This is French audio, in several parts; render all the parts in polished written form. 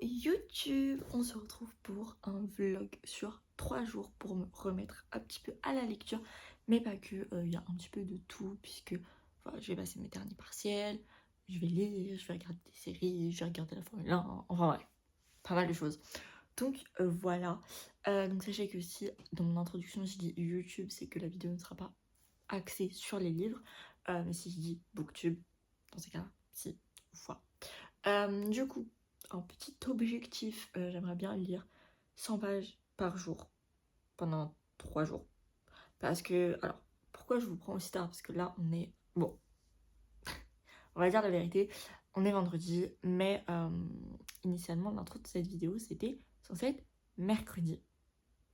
YouTube, on se retrouve pour un vlog sur 3 jours pour me remettre un petit peu à la lecture, mais pas que, il y a un petit peu de tout puisque voilà, je vais passer mes derniers partiels, je vais lire, je vais regarder des séries, je vais regarder la Formule 1, enfin bref, pas mal de choses. Donc voilà, donc sachez que si dans mon introduction je dis YouTube, c'est que la vidéo ne sera pas axée sur les livres, mais si je dis Booktube, dans ces cas-là, si, voilà. Du coup, un petit objectif, j'aimerais bien lire 100 pages par jour pendant 3 jours. Parce que, alors, pourquoi je vous prends aussi tard? Parce que là, on est, bon, on va dire la vérité, on est vendredi, mais initialement, l'intro de cette vidéo, c'était censé être mercredi.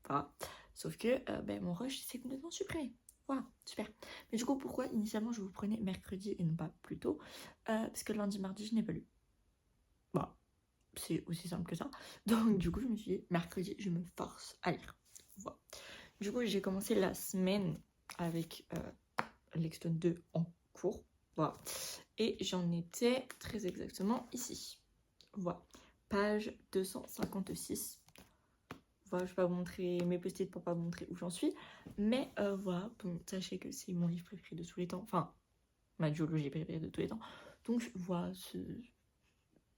Voilà. Sauf que mon rush s'est complètement supprimé. Voilà, super. Mais du coup, pourquoi initialement je vous prenais mercredi et non pas plus tôt? Parce que lundi, mardi, je n'ai pas lu. Voilà. C'est aussi simple que ça. Donc du coup je me suis dit mercredi je me force à lire. Voilà. Du coup j'ai commencé la semaine avec l'Extone 2 en cours. Voilà. Et j'en étais très exactement ici. Voilà. Page 256. Voilà, je vais pas vous montrer mes post-it pour pas vous montrer où j'en suis. Mais voilà, bon, sachez que c'est mon livre préféré de tous les temps. Enfin, ma duologie préférée de tous les temps. Donc voilà,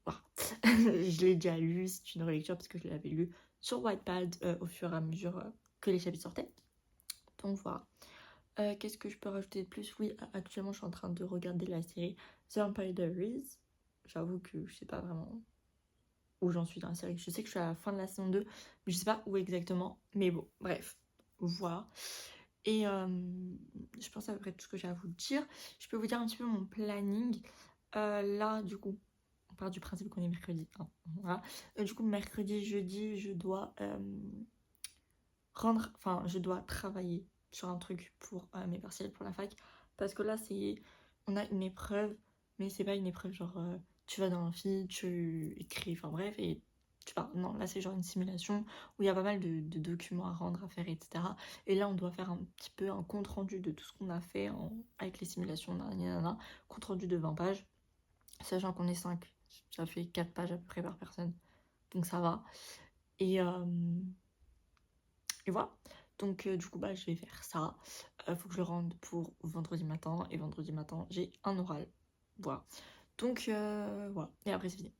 voilà. Je l'ai déjà lu, c'est une relecture parce que je l'avais lu sur Wattpad au fur et à mesure que les chapitres sortaient. Donc voilà. Qu'est-ce que je peux rajouter de plus? Oui, actuellement je suis en train de regarder la série The Vampire Diaries. J'avoue que je sais pas vraiment où j'en suis dans la série. Je sais que je suis à la fin de la saison 2, mais je sais pas où exactement. Mais bon, bref, voilà. Et je pense à peu près tout ce que j'ai à vous dire. Je peux vous dire un petit peu mon planning. Là, du coup, on part du principe qu'on est mercredi. Hein, voilà. Du coup, mercredi, jeudi, je dois je dois travailler sur un truc pour mes partiels pour la fac. Parce que là, on a une épreuve, mais c'est pas une épreuve genre tu vas dans l'amphi, tu écris, enfin bref, et tu pars. Non, là, c'est genre une simulation où il y a pas mal de documents à rendre, à faire, etc. Et là, on doit faire un petit peu un compte rendu de tout ce qu'on a fait avec les simulations, nanana, compte rendu de 20 pages. Sachant qu'on est 5, ça fait 4 pages à peu près par personne. Donc ça va. Et voilà. Donc du coup, je vais faire ça. Faut que je le rende pour vendredi matin. Et vendredi matin, j'ai un oral. Voilà. Donc voilà. Et après, c'est fini.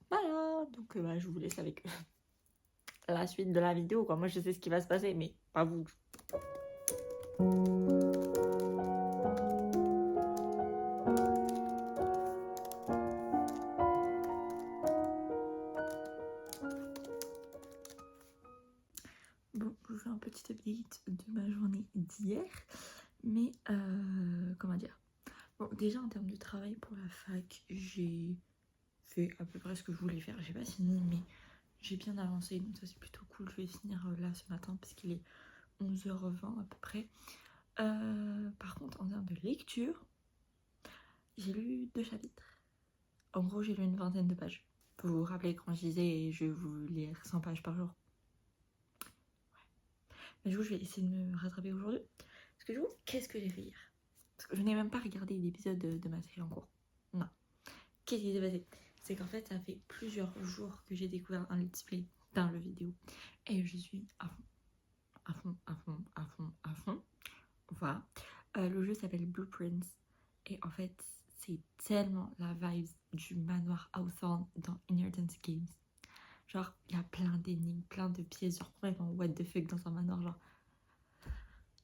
Voilà. Donc je vous laisse avec la suite de la vidéo, quoi. Moi, je sais ce qui va se passer, mais pas vous. Bon, je vous fais un petit update de ma journée d'hier. Mais, comment dire? Bon, déjà, en termes de travail pour la fac, j'ai fait à peu près ce que je voulais faire. J'ai pas fini, mais j'ai bien avancé. Donc ça, c'est plutôt cool. Je vais finir là ce matin, parce qu'il est 11h20 à peu près. Par contre, en termes de lecture, j'ai lu 2 chapitres. En gros, j'ai lu une vingtaine de pages. Vous vous rappelez quand je disais je vais vous lire 100 pages par jour. Ouais. Mais du coup, je vais essayer de me rattraper aujourd'hui. Parce que du coup, qu'est-ce que j'ai fait hier? Parce que je n'ai même pas regardé l'épisode de ma série en cours. Non. Qu'est-ce qui s'est passé? C'est qu'en fait, ça fait plusieurs jours que j'ai découvert un let's play d'un jeu vidéo. Et je suis à fond. À fond, à fond, à fond, à fond. Voilà. Le jeu s'appelle Blueprints. Et en fait, c'est tellement la vibe du manoir Hawthorne dans Inheritance Games. Genre, il y a plein d'énigmes, plein de pièces, genre vraiment what the fuck dans un manoir, genre.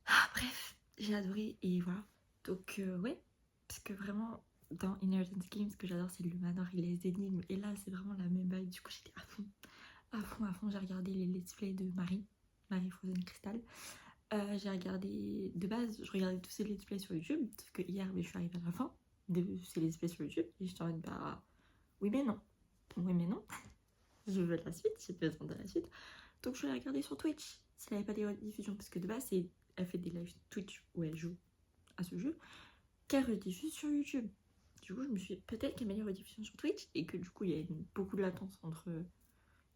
Ah, bref, j'ai adoré et voilà. Donc, ouais, parce que vraiment, dans Inheritance Games, ce que j'adore, c'est le manoir et les énigmes. Et là, c'est vraiment la même vibe. Du coup, j'étais à fond, à fond, à fond. J'ai regardé les let's play de Marie Frozen Crystal. J'ai regardé, de base, je regardais tous ces let's play sur YouTube, sauf que hier, je suis arrivée à la fin de ces let's play sur YouTube, et j'étais en mode, oui mais non, oui mais non, je veux la suite, j'ai besoin de la suite, donc je vais la regarder sur Twitch, si elle n'avait pas des rediffusions, parce que de base, elle fait des lives Twitch où elle joue à ce jeu, qu'elle rediffuse sur YouTube. Du coup, je me suis dit, peut-être qu'elle met les rediffusions sur Twitch, et que du coup, il y a beaucoup de latence entre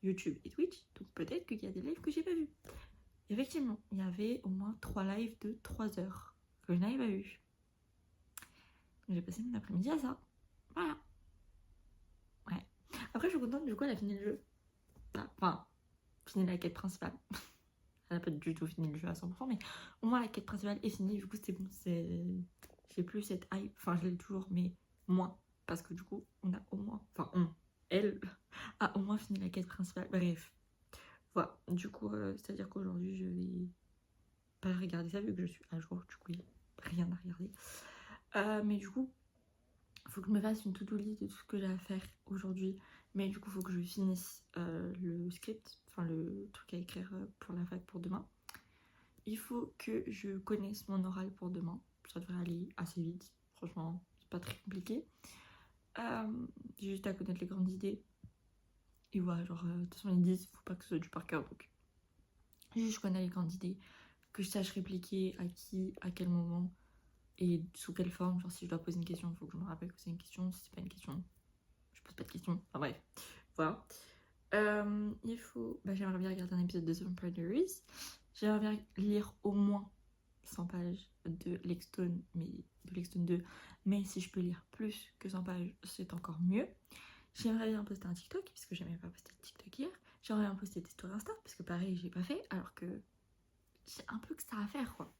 YouTube et Twitch, donc peut-être qu'il y a des lives que j'ai pas vus. Effectivement, il y avait au moins 3 lives de 3 heures que je n'avais pas vu. J'ai passé mon après-midi à ça. Voilà. Ouais. Après, je suis contente, du coup, elle a fini le jeu. Enfin, fini la quête principale. Elle n'a pas du tout fini le jeu à 100%, mais au moins la quête principale est finie. Du coup, c'était bon. J'ai plus cette hype. Enfin, je l'ai toujours, mais moins. Parce que du coup, on a au moins. Enfin, elle a au moins fini la quête principale. Bref. Voilà. Du coup, c'est-à-dire qu'aujourd'hui, je vais pas regarder ça vu que je suis à jour. Du coup, il n'y a rien à regarder. Mais du coup, il faut que je me fasse une to-do list de tout ce que j'ai à faire aujourd'hui. Mais du coup, il faut que je finisse le script, enfin le truc à écrire pour la fac pour demain. Il faut que je connaisse mon oral pour demain. Ça devrait aller assez vite. Franchement, c'est pas très compliqué. J'ai juste à connaître les grandes idées. Et voilà, genre, de toute façon, ils disent, faut pas que ce soit du par cœur. Donc, juste je connais les grandes idées. Que je sache répliquer à qui, à quel moment et sous quelle forme. Genre, si je dois poser une question, il faut que je me rappelle que c'est une question. Si c'est pas une question, je pose pas de questions. Enfin bref, voilà. Il faut. J'aimerais bien regarder un épisode de The Vampire Diaries. J'aimerais bien lire au moins 100 pages de Lexstone, mais de Lexstone 2. Mais si je peux lire plus que 100 pages, c'est encore mieux. J'aimerais bien poster un TikTok, parce que j'aimais pas poster de TikTok hier. J'aimerais bien poster des stories Insta, parce que pareil, j'ai pas fait, alors que j'ai un peu que ça à faire, quoi.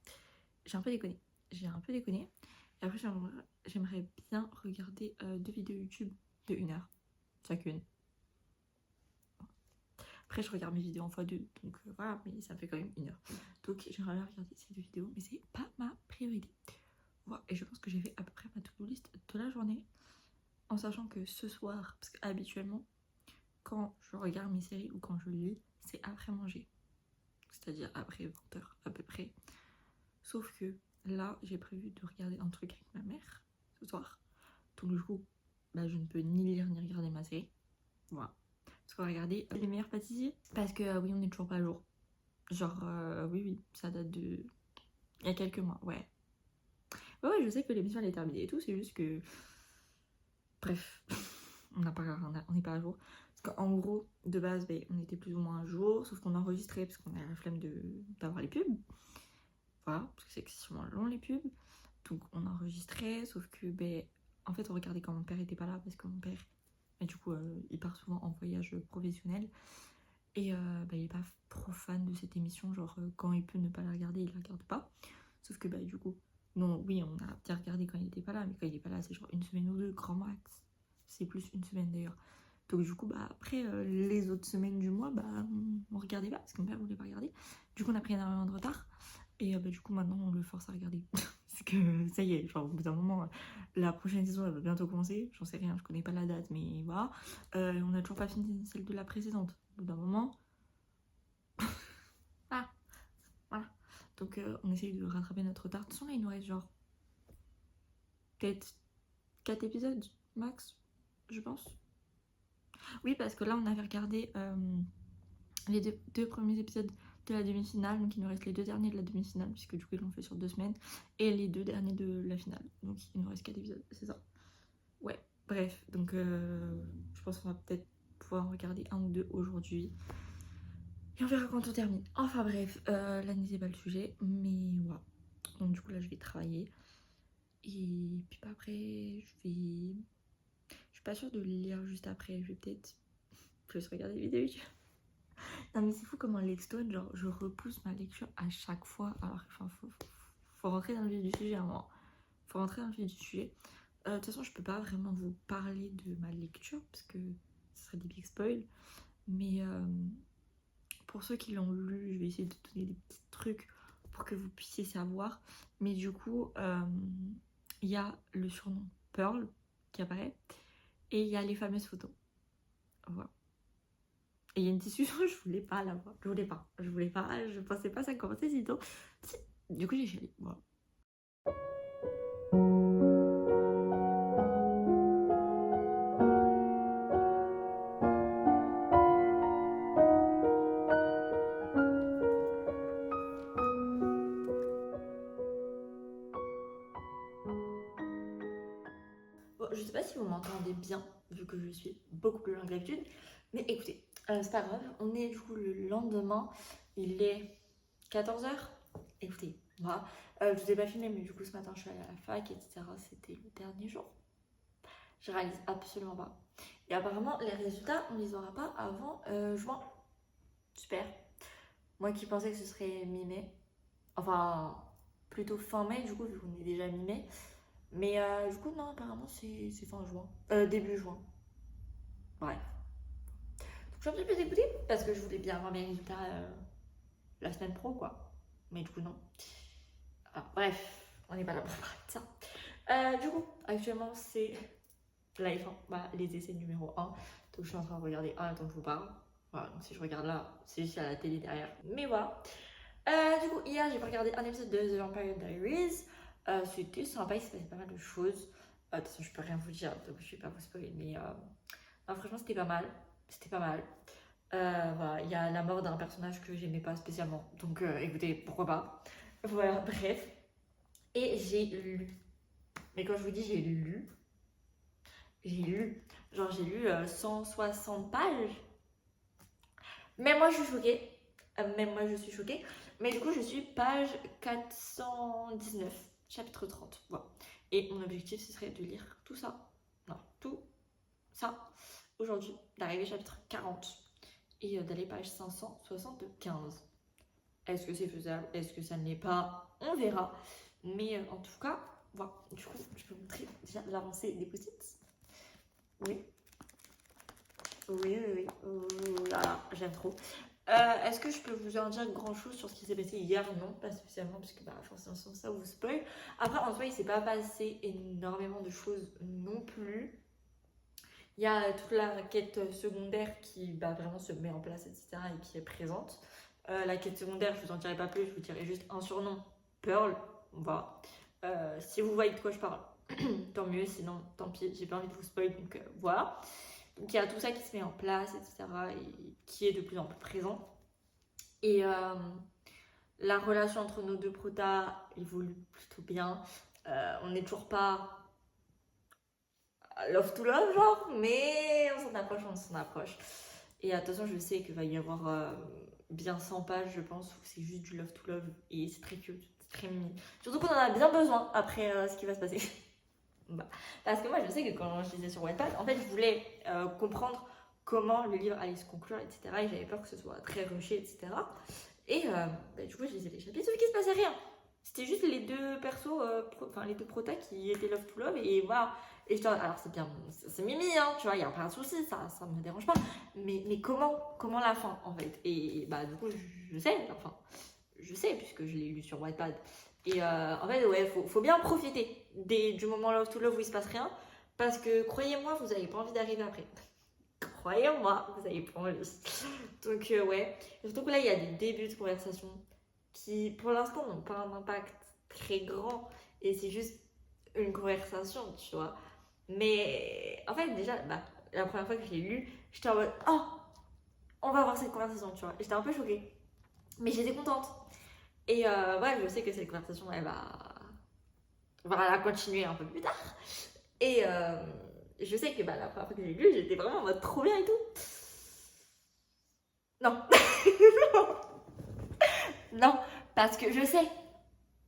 J'ai un peu déconné. Et après, j'aimerais bien regarder 2 vidéos YouTube de 1 heure chacune. Après, je regarde mes vidéos en x2, donc voilà, mais ça fait quand même 1 heure. Donc, j'aimerais bien regarder ces 2 vidéos, mais c'est pas ma priorité. Voilà, et je pense que j'ai fait à peu près ma to-do list de la journée, en sachant que ce soir, parce qu'habituellement, quand je regarde mes séries ou quand je lis, c'est après manger. C'est-à-dire après 20h à peu près. Sauf que là, j'ai prévu de regarder un truc avec ma mère ce soir. Donc du coup, je ne peux ni lire ni regarder ma série. Voilà. Parce qu'on va regarder Les Meilleurs Pâtissiers. Parce que oui, on n'est toujours pas à jour. Genre, oui, ça date de... Il y a quelques mois, ouais. Ouais, je sais que l'émission elle est terminée et tout, c'est juste que... Bref, on n'est pas à jour. Parce qu'en gros, de base, on était plus ou moins à jour, sauf qu'on enregistrait parce qu'on a la flemme d'avoir les pubs. Voilà, parce que c'est extrêmement long les pubs. Donc on enregistrait, sauf que en fait on regardait quand mon père était pas là parce que mon père, du coup il part souvent en voyage professionnel et il est pas trop fan de cette émission, genre quand il peut ne pas la regarder il la regarde pas. Sauf que du coup, non, oui on a bien regardé quand il était pas là, mais quand il est pas là c'est genre 1 semaine ou 2 grand max. C'est plus 1 semaine d'ailleurs. Donc du coup après les autres semaines du mois on regardait pas parce que mon père voulait pas regarder. Du coup on a pris énormément de retard et du coup maintenant on le force à regarder. Parce que ça y est, genre au bout d'un moment la prochaine saison elle va bientôt commencer. J'en sais rien, je connais pas la date mais voilà. On a toujours pas fini celle de la précédente. Au bout d'un moment. Ah voilà. Donc on essaye de rattraper notre retard. De toute façon là il nous reste genre peut-être 4 épisodes max, je pense. Oui, parce que là, on avait regardé les deux premiers épisodes de la demi-finale. Donc, il nous reste les 2 derniers de la demi-finale, puisque du coup, ils l'ont fait sur 2 semaines. Et les 2 derniers de la finale. Donc, il nous reste 4 épisodes, c'est ça. Ouais, bref. Donc, je pense qu'on va peut-être pouvoir en regarder 1 ou 2 aujourd'hui. Et on verra quand on termine. Enfin, bref, là, c'est pas le sujet. Mais voilà. Donc, du coup, là, je vais travailler. Et puis, après, je suis pas sûre de lire juste après. Je vais peut-être plus regarder les vidéos YouTube. Non mais c'est fou comment Lexstone, genre je repousse ma lecture à chaque fois. Alors enfin faut rentrer dans le vif du sujet à un moment. Faut rentrer dans le vif du sujet. De toute façon je peux pas vraiment vous parler de ma lecture parce que ce serait des big spoils. Mais pour ceux qui l'ont lu, je vais essayer de donner des petits trucs pour que vous puissiez savoir. Mais du coup, il y a le surnom Pearl qui apparaît et il y a les fameuses photos. Voilà. Et il y a une discussion, je voulais pas la voir. Je pensais pas ça commencer si tôt. Du coup, j'ai chialé. Voilà. Bon, je sais pas si vous m'entendez bien, vu que je suis beaucoup plus loin que d'habitude. Mais écoutez, c'est pas grave. On est du coup le lendemain. Il est 14h. Écoutez, voilà. Je vous ai pas filmé, mais du coup, ce matin, je suis allée à la fac, etc. C'était le dernier jour. Je réalise absolument pas. Et apparemment, les résultats, on les aura pas avant juin. Super. Moi qui pensais que ce serait mi-mai. Enfin, plutôt fin mai, du coup, vu qu'on est déjà mi-mai. Mais du coup, non, apparemment, c'est fin juin. Début juin. Bref. Donc, je suis un petit peu dégoûtée parce que je voulais bien avoir mes résultats la semaine pro, quoi. Mais du coup, non. Ah, bref, on n'est pas là pour parler de ça. Du coup, actuellement, c'est la F1, bah, les essais numéro 1. Donc, je suis en train de regarder en même temps que je vous parle. Voilà, donc si je regarde là, c'est juste à la télé derrière. Mais voilà. Du coup, hier, j'ai regardé un épisode de The Vampire Diaries. C'était sympa, il se passait pas mal de choses. De toute façon, je peux rien vous dire, donc je vais pas vous spoiler. Mais non, franchement, c'était pas mal. C'était pas mal. Voilà, il y a la mort d'un personnage que j'aimais pas spécialement. Donc écoutez, pourquoi pas. Voilà, bref. Et j'ai lu. Mais quand je vous dis j'ai lu. Genre, j'ai lu 160 pages. Même moi, je suis choquée. Même moi, je suis choquée. Mais du coup, je suis page 419, chapitre 30. Voilà. Et mon objectif, ce serait de lire tout ça. Non, tout ça aujourd'hui. D'arriver chapitre 40 et d'aller page 575. Est-ce que c'est faisable? Est-ce que ça ne l'est pas? On verra. Mais en tout cas, voilà. Du coup, je peux vous montrer déjà l'avancée des post-it. Oui. Oui, oui, oui. Voilà, j'aime trop. Est-ce que je peux vous en dire grand chose sur ce qui s'est passé hier? Non, pas spécialement, parce que bah, forcément, ça vous spoil. Après, en soi, il s'est pas passé énormément de choses non plus. Il y a toute la quête secondaire qui bah, vraiment se met en place, etc. et qui est présente. La quête secondaire, je vous en dirai pas plus, je vous dirai juste un surnom, Pearl. Voilà. Si vous voyez de quoi je parle, tant mieux, sinon tant pis, j'ai pas envie de vous spoil, donc voilà. Donc il y a tout ça qui se met en place, etc. et qui est de plus en plus présent. Et la relation entre nos deux protas évolue plutôt bien. On n'est toujours pas love to love, genre, mais on s'en approche. Et attention, je sais qu'il va y avoir bien 100 pages, je pense, où c'est juste du love to love. Et c'est très cute, c'est très mimi. Surtout qu'on en a bien besoin après ce qui va se passer. Bah, parce que moi, je sais que quand je lisais sur Wattpad, en fait, je voulais comprendre comment le livre allait se conclure, etc. Et j'avais peur que ce soit très rushé, etc. Et bah, du coup, je lisais les chapitres, sauf qu'il se passait rien. C'était juste les deux persos, enfin les deux protas qui étaient love to love, et voilà. Et je alors c'est bien, c'est mimi, hein, tu vois, il n'y a pas de souci, ça me dérange pas. Mais comment la fin, en fait? Et bah, du coup, je sais, enfin, je sais, puisque je l'ai lu sur Wattpad. Et en fait, ouais, faut bien profiter du moment love to love où il se passe rien, parce que croyez-moi, vous n'avez pas envie d'arriver après. Croyez-moi, vous n'avez pas envie. Donc, ouais. Et surtout que là, il y a des débuts de conversation qui, pour l'instant, n'ont pas un impact très grand. Et c'est juste une conversation, tu vois. Mais en fait, déjà, bah, la première fois que je l'ai lu, j'étais en mode oh, on va avoir cette conversation, tu vois. Et j'étais un peu choquée. Mais j'étais contente. Et ouais, je sais que cette conversation, on va la continuer un peu plus tard. Et je sais que bah, la première fois que j'ai lu, j'étais vraiment en mode trop bien et tout. Non. Non, parce que je sais,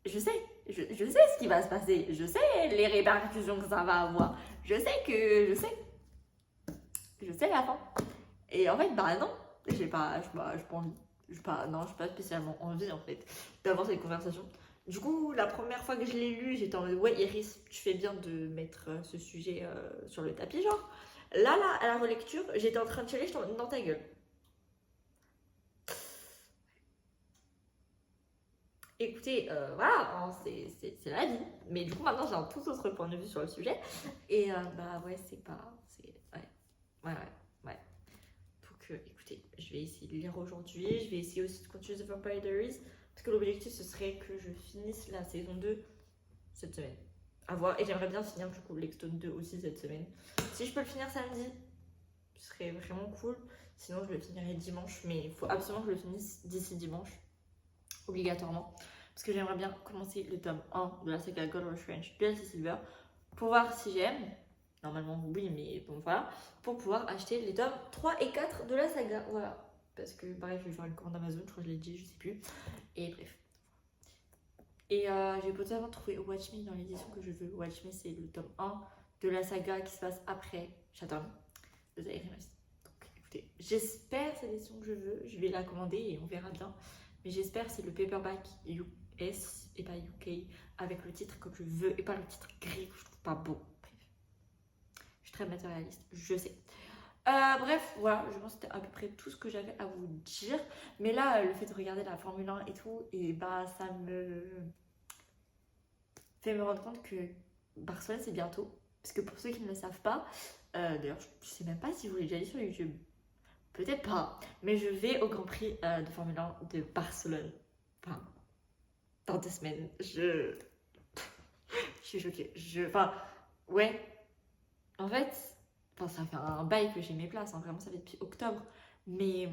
je sais, je sais ce qui va se passer, je sais les répercussions que ça va avoir, je sais la fin. Et en fait, bah non, j'ai pas envie, non, j'ai pas spécialement envie en fait d'avoir cette conversation. Du coup, la première fois que je l'ai lu, j'étais en mode ouais, Iris, tu fais bien de mettre ce sujet sur le tapis, genre. Là, à la relecture, j'étais en train de chialer, j'étais en mode dans ta gueule. Écoutez, voilà, hein, c'est la vie. Mais du coup, maintenant, j'ai un tout autre point de vue sur le sujet. Et bah ouais, c'est pas... Ouais. Donc écoutez, je vais essayer de lire aujourd'hui. Je vais essayer aussi de continuer The Vampire Diaries. Parce que l'objectif, ce serait que je finisse la saison 2 cette semaine. À voir. Et j'aimerais bien finir du coup l'Extone 2 aussi cette semaine. Si je peux le finir samedi, ce serait vraiment cool. Sinon, je le finirai dimanche. Mais il faut absolument que je le finisse d'ici dimanche. Obligatoirement. Parce que j'aimerais bien commencer le tome 1 de la saga Gold Rush Ranch de LC Silver pour voir si j'aime. Normalement, oui, mais bon, voilà. Pour pouvoir acheter les tomes 3 et 4 de la saga. Voilà. Parce que, pareil, je vais faire une commande Amazon, je crois que je l'ai dit, je sais plus. Et bref. Et j'ai potentiellement trouvé Watch Me dans l'édition que je veux. Watch Me, c'est le tome 1 de la saga qui se passe après Chatham de Zaire et Masti. Donc écoutez, j'espère c'est l'édition que je veux, je vais la commander et on verra bien. Mais j'espère c'est le paperback US et pas UK avec le titre comme je veux et pas le titre gris que je trouve pas beau. Bref, je suis très matérialiste, je sais. Bref, voilà, je pense que c'était à peu près tout ce que j'avais à vous dire. Mais là, le fait de regarder la Formule 1 et tout, et bah ça me fait me rendre compte que Barcelone c'est bientôt. Parce que pour ceux qui ne le savent pas, d'ailleurs je sais même pas si vous l'avez déjà dit sur YouTube. Peut-être pas, mais je vais au Grand Prix de Formule 1 de Barcelone. Enfin, dans 2 semaines. Je suis choquée. Enfin, ouais. En fait, ça fait un bail que j'ai mes places. Hein. Vraiment, ça fait depuis octobre. Mais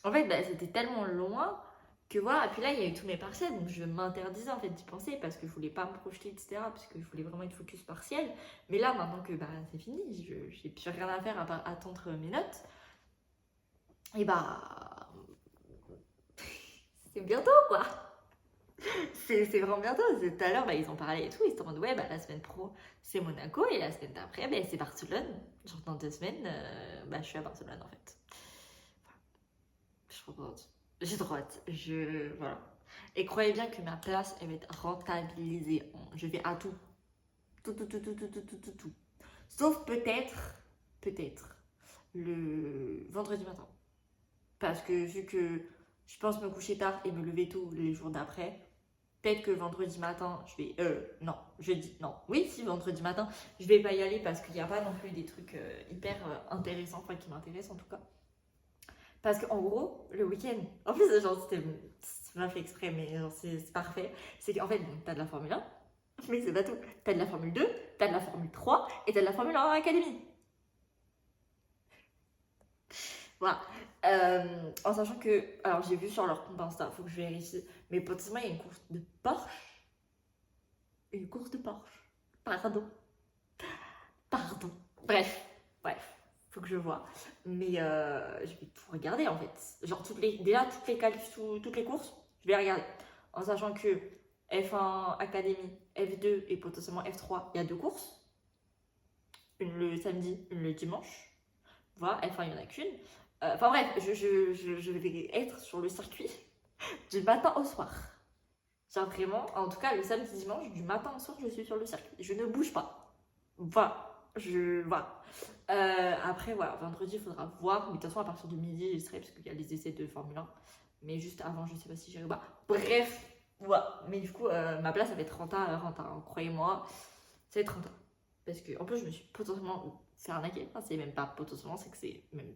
en fait, bah, c'était tellement loin que voilà. Et puis là, il y a eu tous mes partiels. Donc je m'interdisais en fait d'y penser parce que je voulais pas me projeter, etc. Parce que je voulais vraiment être focus partiel. Mais là, maintenant que bah, c'est fini, j'ai plus rien à faire à part attendre mes notes. Et bah. C'est bientôt quoi! C'est vraiment bientôt. Tout à l'heure, bah, ils ont parlé et tout. Ils se demandent, ouais, bah, la semaine pro, c'est Monaco. Et la semaine d'après, bah, c'est Barcelone. Genre, dans 2 semaines, bah, je suis à Barcelone, en fait. Je suis trop contente. J'ai trop hâte. Voilà. Et croyez bien que ma place, elle va être rentabilisée. Je vais à tout. Tout, tout, tout, tout, tout, tout, tout, tout, tout. Sauf peut-être, le vendredi matin. Parce que vu que je pense me coucher tard et me lever tôt les jours d'après, peut-être que vendredi matin, je vais... non, jeudi, non. Oui, si, vendredi matin, je vais pas y aller parce qu'il n'y a pas non plus des trucs hyper intéressants, enfin qui m'intéressent en tout cas. Parce qu'en gros, le week-end, en plus, genre, c'est pas fait exprès, mais c'est parfait. C'est qu'en fait, bon, t'as de la Formule 1, mais c'est pas tout. T'as de la Formule 2, t'as de la Formule 3 et t'as de la Formule 1 Académie. Voilà. En sachant que, alors j'ai vu sur leur compte Insta, faut que je vérifie, mais potentiellement il y a une course de Porsche. Une course de Porsche. Pardon. Bref, faut que je vois. Mais je vais tout regarder en fait. Genre déjà toutes les qualifs, toutes les courses, je vais regarder. En sachant que F1 Academy, F2 et potentiellement F3, il y a 2 courses. Une le samedi, une le dimanche. Voilà, F1 il n'y en a qu'une. Enfin bref, je vais être sur le circuit du matin au soir. Genre vraiment, en tout cas le samedi dimanche, du matin au soir, je suis sur le circuit. Je ne bouge pas. Voilà. Voilà. Après, voilà, vendredi, il faudra voir. Mais de toute façon, à partir de midi, j'y serai parce qu'il y a les essais de Formule 1. Mais juste avant, je sais pas si j'irai ou pas. Bref, voilà. Mais du coup, ma place, ça va être renta, hein, croyez-moi. Ça va être renta. Parce que, en plus, je me suis potentiellement fait arnaquer. Enfin, c'est même pas potentiellement, c'est que c'est même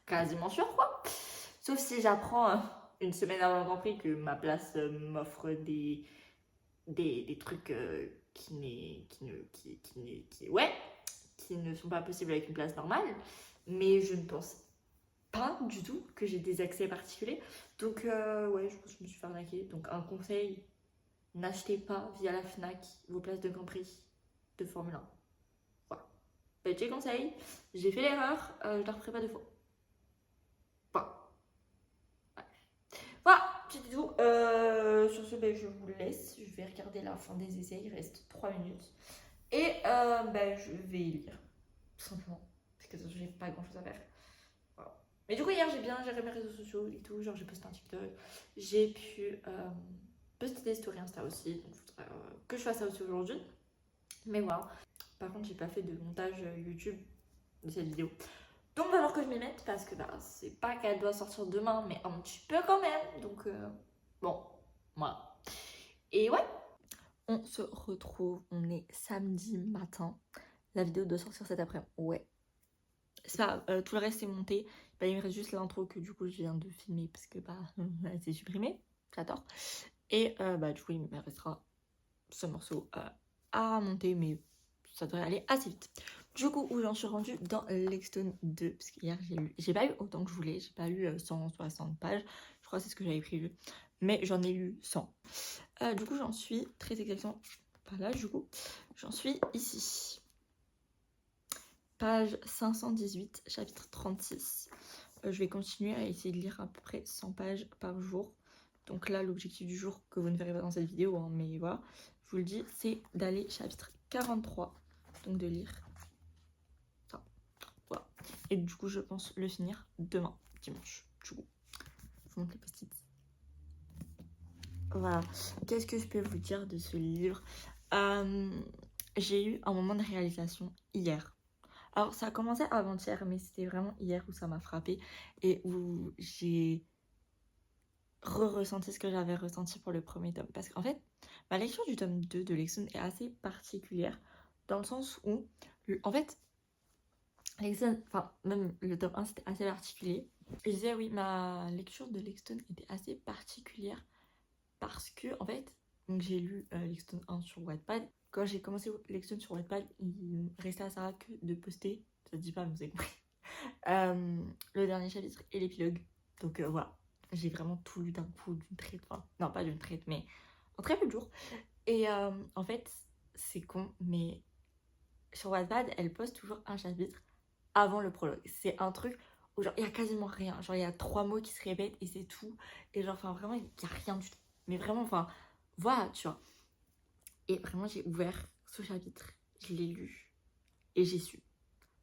quasiment sûr, quoi. Sauf si j'apprends une semaine avant le Grand Prix que ma place m'offre des trucs qui ne sont pas possibles avec une place normale. Mais je ne pense pas du tout que j'ai des accès particuliers. Donc, ouais, je pense que je me suis fait arnaquer. Donc, un conseil, n'achetez pas via la Fnac vos places de Grand Prix de Formule 1. Voilà. Petit conseil, j'ai fait l'erreur, je ne la referai pas 2 fois. Voilà, c'est tout. Sur ce, je vous laisse. Je vais regarder la fin des essais. Il reste 3 minutes. Et je vais lire. Tout simplement. Parce que j'ai pas grand chose à faire. Voilà. Mais du coup, hier, j'ai bien géré mes réseaux sociaux et tout. Genre, j'ai posté un TikTok. J'ai pu poster des stories Insta aussi. Donc, il faudrait que je fasse ça aussi aujourd'hui. Mais voilà. Par contre, j'ai pas fait de montage YouTube de cette vidéo. Donc, il va falloir que je m'y mette parce que c'est pas qu'elle doit sortir demain, mais un petit peu quand même. Donc, bon, voilà. Et ouais, on se retrouve. On est samedi matin. La vidéo doit sortir cet après-midi. Ouais. C'est pas tout le reste est monté. Il me reste juste l'intro que du coup je viens de filmer parce que elle s'est supprimée. J'adore. Et du coup, il me restera ce morceau à monter, mais ça devrait aller assez vite. Du coup, où j'en suis rendue dans Lexstone 2, parce qu'hier j'ai pas eu autant que je voulais, j'ai pas lu 160 pages, je crois que c'est ce que j'avais prévu, mais j'en ai lu 100. Du coup, j'en suis très exactement, pas là du coup, j'en suis ici. Page 518, chapitre 36. Je vais continuer à essayer de lire à peu près 100 pages par jour. Donc là, l'objectif du jour, que vous ne verrez pas dans cette vidéo, hein, mais voilà, je vous le dis, c'est d'aller chapitre 43 donc de lire. Enfin, voilà. Et du coup, je pense le finir demain, dimanche. Du coup, je vous montre les post-it. Voilà. Qu'est-ce que je peux vous dire de ce livre? J'ai eu un moment de réalisation hier. Alors, ça a commencé avant-hier, mais c'était vraiment hier où ça m'a frappée et où j'ai ressenti ce que j'avais ressenti pour le premier tome. Parce qu'en fait, ma lecture du tome 2 de Lexon est assez particulière dans le sens où, en fait, Lexon, enfin, même le tome 1, c'était assez particulier. Je disais, oui, ma lecture de Lexton était assez particulière parce que, en fait, donc j'ai lu Lexton 1 sur Wattpad. Quand j'ai commencé Lexton sur Wattpad, il restait à Sarah que de poster, ça se dit pas, mais vous avez compris, le dernier chapitre et l'épilogue. Donc voilà, j'ai vraiment tout lu d'un coup, d'une traite, enfin, non pas d'une traite, mais en très peu de jours. Et en fait, c'est con, mais sur Wattpad, elle poste toujours un chapitre avant le prologue. C'est un truc où genre il y a quasiment rien, genre il y a 3 mots qui se répètent et c'est tout. Et genre enfin vraiment il y a rien du tout. Mais vraiment enfin voilà tu vois. Et vraiment j'ai ouvert ce chapitre, je l'ai lu et j'ai su.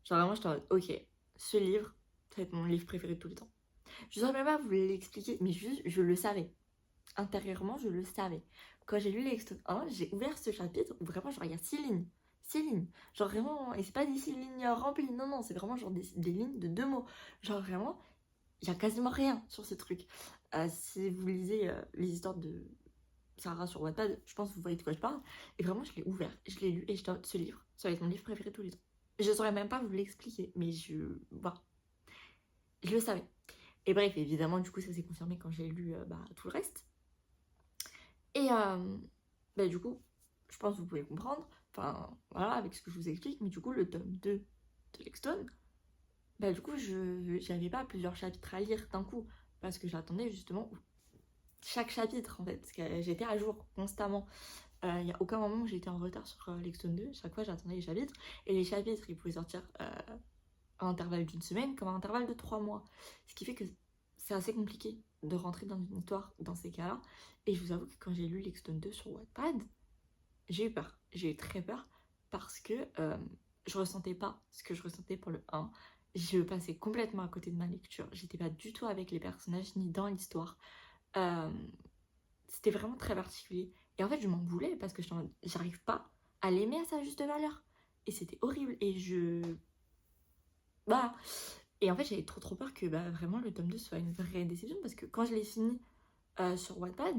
Genre vraiment j'étais en mode ok, ce livre ça va être mon livre préféré de tous les temps. Je ne saurais même pas vous l'expliquer, mais juste je le savais. Intérieurement je le savais. Quand j'ai lu l'extrait 1, j'ai ouvert ce chapitre où vraiment genre il y a 6 lignes. 6 lignes. Genre vraiment, et c'est pas des 6 lignes remplies, non, non, c'est vraiment genre des lignes de 2 mots. Genre vraiment, il y a quasiment rien sur ce truc. Si vous lisez les histoires de Sarah sur Wattpad, je pense que vous voyez de quoi je parle. Et vraiment, je l'ai ouvert, je l'ai lu, et ce livre, ça va être mon livre préféré de tous les temps. Je saurais même pas vous l'expliquer, mais voilà. Je le savais. Et bref, évidemment, du coup, ça s'est confirmé quand j'ai lu tout le reste. Et du coup, je pense que vous pouvez comprendre, enfin voilà, avec ce que je vous explique, mais du coup, le tome 2 de Lexton, du coup, j'avais pas plusieurs chapitres à lire d'un coup, parce que j'attendais justement chaque chapitre en fait, parce que j'étais à jour constamment. Il n'y a aucun moment où j'étais en retard sur Lexton 2, chaque fois j'attendais les chapitres, et les chapitres ils pouvaient sortir à intervalle d'une semaine comme à intervalle de 3 mois. Ce qui fait que c'est assez compliqué de rentrer dans une histoire dans ces cas-là. Et je vous avoue que quand j'ai lu Lexton 2 sur Wattpad, j'ai eu peur. J'ai eu très peur parce que je ressentais pas ce que je ressentais pour le 1. Je passais complètement à côté de ma lecture. J'étais pas du tout avec les personnages ni dans l'histoire. C'était vraiment très particulier. Et en fait, je m'en voulais parce que j'arrive pas à l'aimer à sa juste valeur. Et c'était horrible. Et bah, et en fait, j'avais trop peur que vraiment le tome 2 soit une vraie déception parce que quand je l'ai fini sur Wattpad,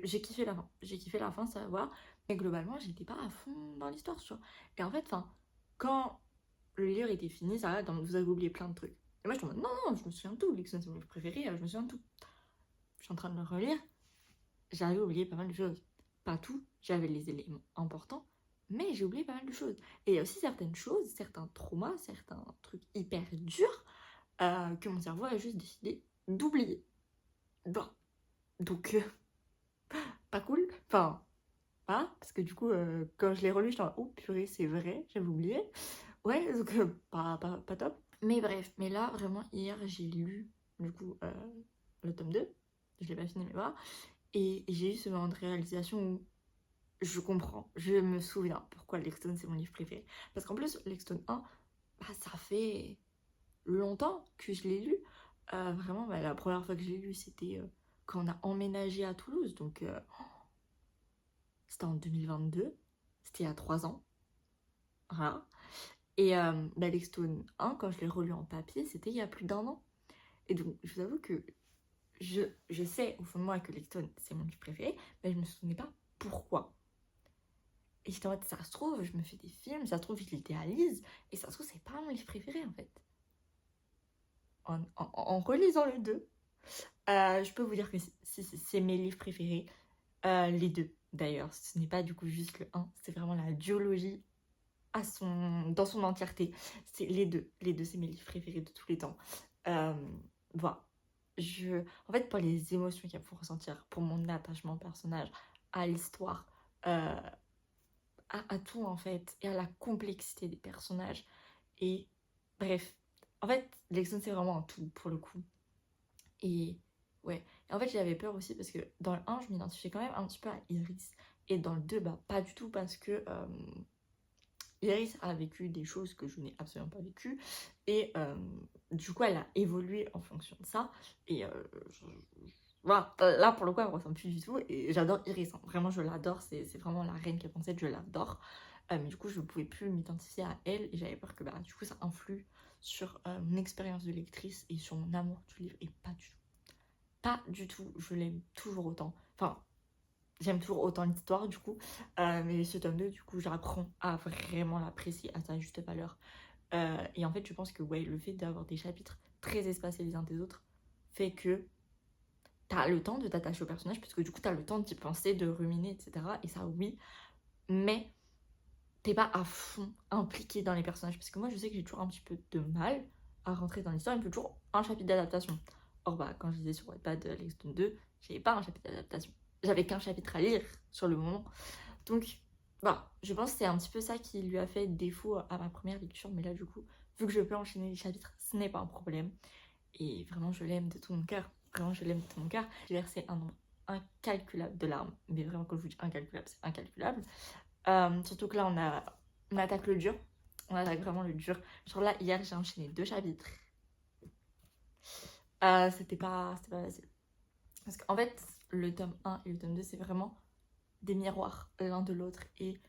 j'ai kiffé la fin. J'ai kiffé la fin, ça va. Mais globalement, j'étais pas à fond dans l'histoire, tu vois. Et en fait, quand le livre était fini, ça va, vous avez oublié plein de trucs. Et moi, je suis en mode, non, non, je me souviens de tout. Lexon, c'est mon livre préféré, je me souviens de tout. Je suis en train de le relire, j'avais oublié pas mal de choses. Pas tout, j'avais les éléments importants, mais j'ai oublié pas mal de choses. Et il y a aussi certaines choses, certains traumas, certains trucs hyper durs que mon cerveau a juste décidé d'oublier. Bon. Donc, pas cool. Enfin, pas, parce que du coup, quand je l'ai relu, j'étais en oh purée, c'est vrai, j'avais oublié. Ouais, donc pas top. Mais bref, mais là, vraiment, hier, j'ai lu, du coup, le tome 2. Je l'ai pas fini, mais voilà. Et j'ai eu ce moment de réalisation où je comprends, je me souviens pourquoi Lexton, c'est mon livre préféré. Parce qu'en plus, Lexton 1, ça fait longtemps que je l'ai lu. Vraiment, la première fois que je l'ai lu, c'était quand on a emménagé à Toulouse. Donc, c'était en 2022. C'était il y a 3 ans. Voilà. Et Lexton 1, quand je l'ai relu en papier, c'était il y a plus d'1 an. Et donc, je vous avoue que je sais au fond de moi que Lexton, c'est mon livre préféré, mais je me souvenais pas pourquoi. Et j'étais en mode, ça se trouve, je me fais des films, ça se trouve, je l'idéalise, et ça se trouve, c'est pas mon livre préféré en fait. En relisant le 2, je peux vous dire que c'est mes livres préférés. Les deux, d'ailleurs. Ce n'est pas du coup juste le 1, c'est vraiment la duologie dans son entièreté. C'est les deux. Les deux, c'est mes livres préférés de tous les temps. Voilà. En fait, pour les émotions qu'il faut ressentir, pour mon attachement au personnage, à l'histoire, à tout en fait, et à la complexité des personnages. Et bref, en fait, Lexon, c'est vraiment un tout pour le coup. Et ouais, et en fait, j'avais peur aussi parce que dans le 1, je m'identifiais quand même un petit peu à Iris. Et dans le 2, pas du tout parce que Iris a vécu des choses que je n'ai absolument pas vécues. Et du coup, elle a évolué en fonction de ça. Et voilà, là, pour le coup, elle me ressemble plus du tout. Et j'adore Iris, hein. Vraiment, je l'adore. C'est vraiment la reine Capencette, je l'adore. Mais du coup, je ne pouvais plus m'identifier à elle. Et j'avais peur que bah, du coup, ça influe sur mon expérience de lectrice et sur mon amour du livre. Et pas du tout. Pas du tout. Je l'aime toujours autant. Enfin, j'aime toujours autant l'histoire du coup. Mais ce tome 2, du coup, j'apprends à vraiment l'apprécier à sa juste valeur. Et en fait, je pense que ouais, le fait d'avoir des chapitres très espacés les uns des autres fait que t'as le temps de t'attacher au personnage, parce que du coup, t'as le temps d'y penser, de ruminer, etc. Et ça, oui. Mais t'es pas à fond impliqué dans les personnages. Parce que moi, je sais que j'ai toujours un petit peu de mal à rentrer dans l'histoire. Il me faut toujours un chapitre d'adaptation. Or, bah, quand je lisais sur Wattpad Lexington 2, j'avais pas un chapitre d'adaptation. J'avais qu'un chapitre à lire sur le moment. Donc, bah, je pense que c'est un petit peu ça qui lui a fait défaut à ma première lecture. Mais là, du coup, vu que je peux enchaîner les chapitres, ce n'est pas un problème. Et vraiment, je l'aime de tout mon cœur. Vraiment, je l'aime de tout mon cœur. J'ai versé un nombre incalculable de larmes. Mais vraiment, quand je vous dis incalculable, c'est incalculable. Surtout que là, on attaque le dur. On attaque vraiment le dur. Genre là, hier, j'ai enchaîné 2 chapitres. C'était pas facile. Parce qu'en fait, le tome 1 et le tome 2, c'est vraiment des miroirs l'un de l'autre. Et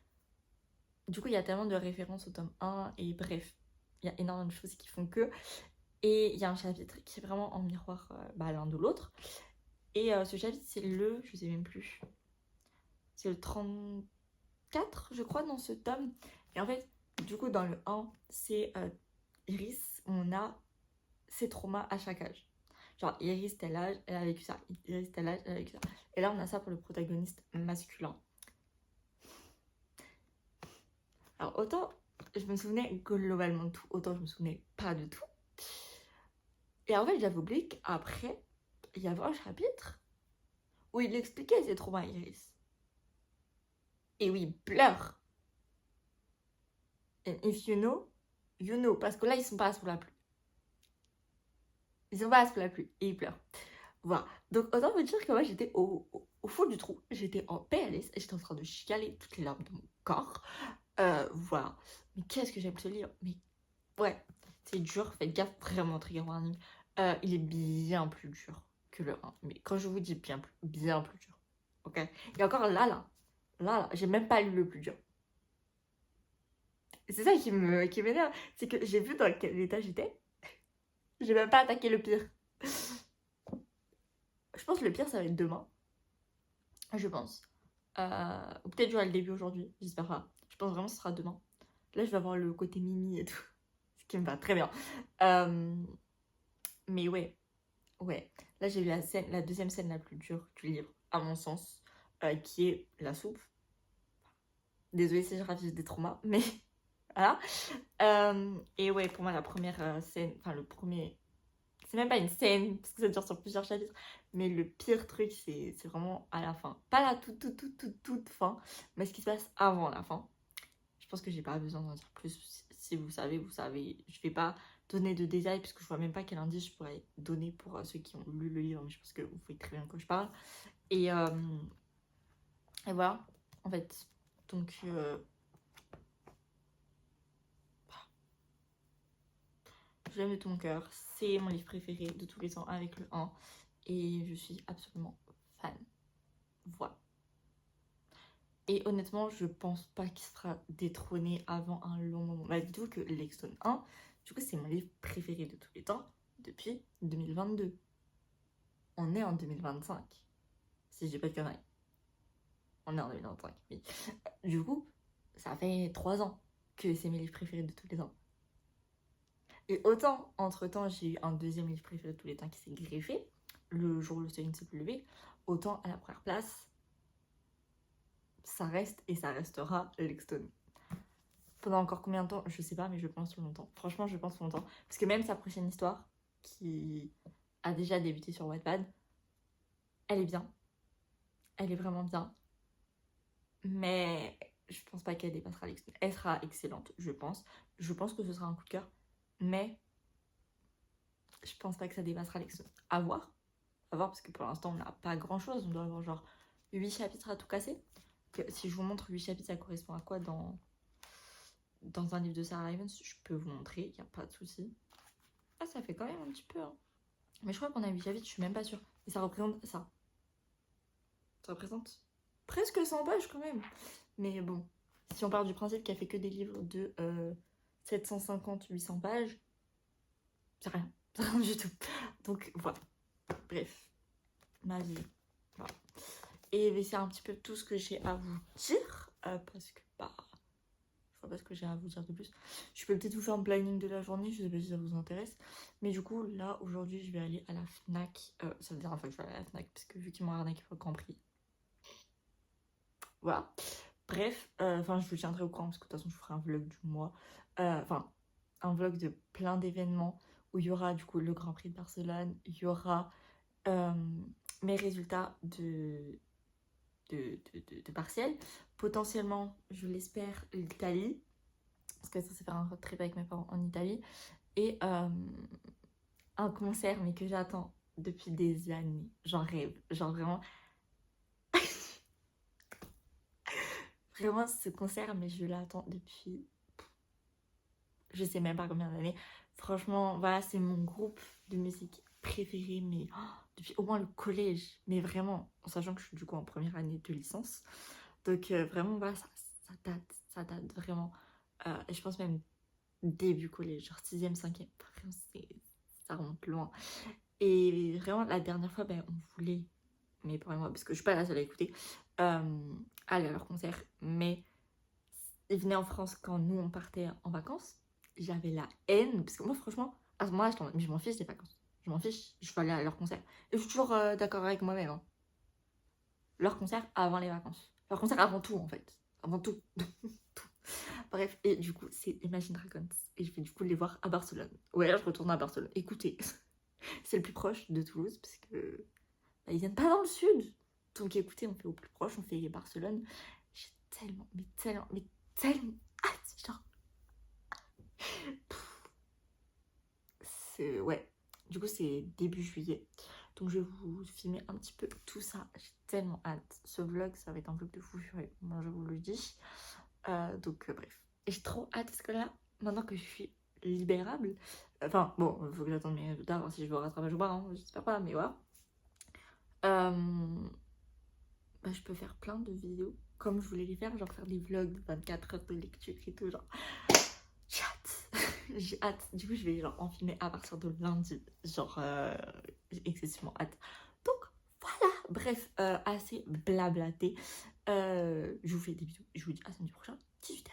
du coup, il y a tellement de références au tome 1. Et bref, il y a énormément de choses qui font que. Et il y a un chapitre qui est vraiment en miroir l'un de l'autre. Et ce chapitre, c'est je sais même plus. C'est le 34, je crois, dans ce tome. Et en fait, du coup, dans le 1, c'est Iris, on a ses traumas à chaque âge. Genre, Iris, tel âge, elle a vécu ça. Iris, tel âge, elle a vécu ça. Et là, on a ça pour le protagoniste masculin. Alors, autant je me souvenais globalement de tout, autant je me souvenais pas de tout. Et en fait, j'avais oublié qu'après, il y avait un chapitre où il expliquait ses traumas à Iris. Et oui, il pleure. And if you know, you know. Parce que là, ils sont pas sous la pluie. Ils sont pas sous la pluie. Et ils pleurent. Voilà. Donc, autant vous dire que moi, j'étais au fond du trou. J'étais en PLS. Et j'étais en train de chialer toutes les larmes de mon corps. Voilà. Mais qu'est-ce que j'aime ce livre. Mais ouais, c'est dur. Faites gaffe, vraiment, trigger warning. Il est bien plus dur que le 1. Mais quand je vous dis bien plus dur. Ok. Et encore là, j'ai même pas lu le plus dur. C'est ça qui m'énerve, c'est que j'ai vu dans quel état j'étais. J'ai même pas attaqué le pire. Je pense que le pire, ça va être demain. Je pense. Ou peut-être j'aurai le début aujourd'hui, j'espère pas. Je pense vraiment que ce sera demain. Là, je vais avoir le côté mimi et tout. Ce qui me va très bien. Mais ouais. Là, j'ai eu la deuxième scène la plus dure du livre, à mon sens, qui est la soupe. Désolée si je ravive des traumas, mais voilà. Et ouais, pour moi, la première scène, enfin le premier... C'est même pas une scène, parce que ça dure sur plusieurs chapitres, mais le pire truc, c'est vraiment à la fin. Pas la toute fin, mais ce qui se passe avant la fin. Je pense que j'ai pas besoin d'en dire plus. Si vous savez, vous savez. Je vais pas donner de détails, parce que je vois même pas quel indice je pourrais donner pour ceux qui ont lu le livre, mais je pense que vous voyez très bien de quoi je parle. Et voilà, en fait. Donc... je l'aime de tout mon cœur, c'est mon livre préféré de tous les temps avec le 1 et je suis absolument fan. Voilà. Et honnêtement, je pense pas qu'il sera détrôné avant un long moment. Bah, dites-vous que Lexington 1, du coup, c'est mon livre préféré de tous les temps depuis 2022. On est en 2025, si je dis pas de conneries. On est en 2025, oui. Du coup, ça fait 3 ans que c'est mes livres préférés de tous les temps. Et autant, entre-temps, j'ai eu un deuxième livre préféré de tous les temps qui s'est greffé, le jour où le soleil ne s'est plus levé, autant à la première place, ça reste et ça restera Lexington. Pendant encore combien de temps, je sais pas, mais je pense longtemps. Franchement, je pense longtemps. Parce que même sa prochaine histoire, qui a déjà débuté sur Wattpad, elle est bien. Elle est vraiment bien. Mais je pense pas qu'elle dépassera Lexington. Elle sera excellente, je pense. Je pense que ce sera un coup de cœur. Mais je pense pas que ça dépassera Lexington. À voir. Parce que pour l'instant on n'a pas grand chose, on doit avoir genre 8 chapitres à tout casser. Que si je vous montre 8 chapitres, ça correspond à quoi dans dans un livre de Sarah Ivens, je peux vous montrer, il n'y a pas de souci. Ah, ça fait quand même un petit peu, hein. Mais je crois qu'on a vu vite, je suis même pas sûre. Et ça représente ça. Ça représente presque 100 pages quand même. Mais bon, si on part du principe qu'elle fait que des livres de 750-800 pages, c'est rien. C'est rien du tout. Donc voilà. Bref, ma vie. Voilà. Et c'est un petit peu tout ce que j'ai à vous dire. Parce que, bah, je vois pas ce que j'ai à vous dire de plus. Je peux peut-être vous faire un planning de la journée, je sais pas si ça vous intéresse. Mais du coup, là, aujourd'hui, je vais aller à la Fnac. Ça veut dire en fait que je vais aller à la Fnac, parce que vu qu'ils m'ont arnaqué au Grand Prix. Voilà. Bref, enfin, je vous tiendrai au courant, parce que de toute façon, je vous ferai un vlog du mois. Enfin, un vlog de plein d'événements où il y aura du coup le Grand Prix de Barcelone, il y aura mes résultats de partiel. Potentiellement, je l'espère, l'Italie, parce que ça c'est faire un road trip avec mes parents en Italie. Et un concert, mais que j'attends depuis des années. J'en rêve, genre vraiment. Vraiment, ce concert, mais je l'attends depuis je sais même pas combien d'années. Franchement, voilà, c'est mon groupe de musique préféré, mais depuis au moins le collège. Mais vraiment, en sachant que je suis du coup en première année de licence. Donc vraiment, voilà, ça date vraiment. Et je pense même début collège, genre 6e, 5e. Vraiment, ça remonte loin. Et vraiment, la dernière fois, ben, on voulait, mes parents et moi, parce que je suis pas la seule à écouter, aller à leur concert. Mais ils venaient en France quand nous, on partait en vacances. J'avais la haine, parce que moi, franchement, à ce moment-là, je m'en fiche des vacances. Je m'en fiche, je veux aller à leur concert. Et je suis toujours d'accord avec moi-même. Hein. Leur concert avant les vacances. Leur concert avant tout, en fait. Avant tout. Tout. Bref, et du coup, c'est Imagine Dragons. Et je vais du coup les voir à Barcelone. Ouais, là, je retourne à Barcelone. Écoutez, c'est le plus proche de Toulouse, parce que bah, ils viennent pas dans le sud. Donc écoutez, on fait au plus proche, on fait Barcelone. J'ai mais tellement hâte, genre. Ouais, du coup c'est début juillet. Donc je vais vous filmer un petit peu tout ça. J'ai tellement hâte. Ce vlog, ça va être un vlog de fou furieux. Moi je vous le dis. Donc bref. Et j'ai trop hâte parce que là, maintenant que je suis libérable, enfin bon, il faut que j'attende mes résultats, voir si je veux rattrapage ou pas, hein, j'espère pas, mais voilà. Bah, je peux faire plein de vidéos comme je voulais les faire, genre faire des vlogs de 24 heures de lecture et tout, genre. J'ai hâte. J'ai hâte. Du coup, je vais genre en filmer à partir de lundi. Genre, j'ai excessivement hâte. Donc, voilà. Bref, assez blablaté. Je vous fais des bisous. Je vous dis à samedi prochain, 18h.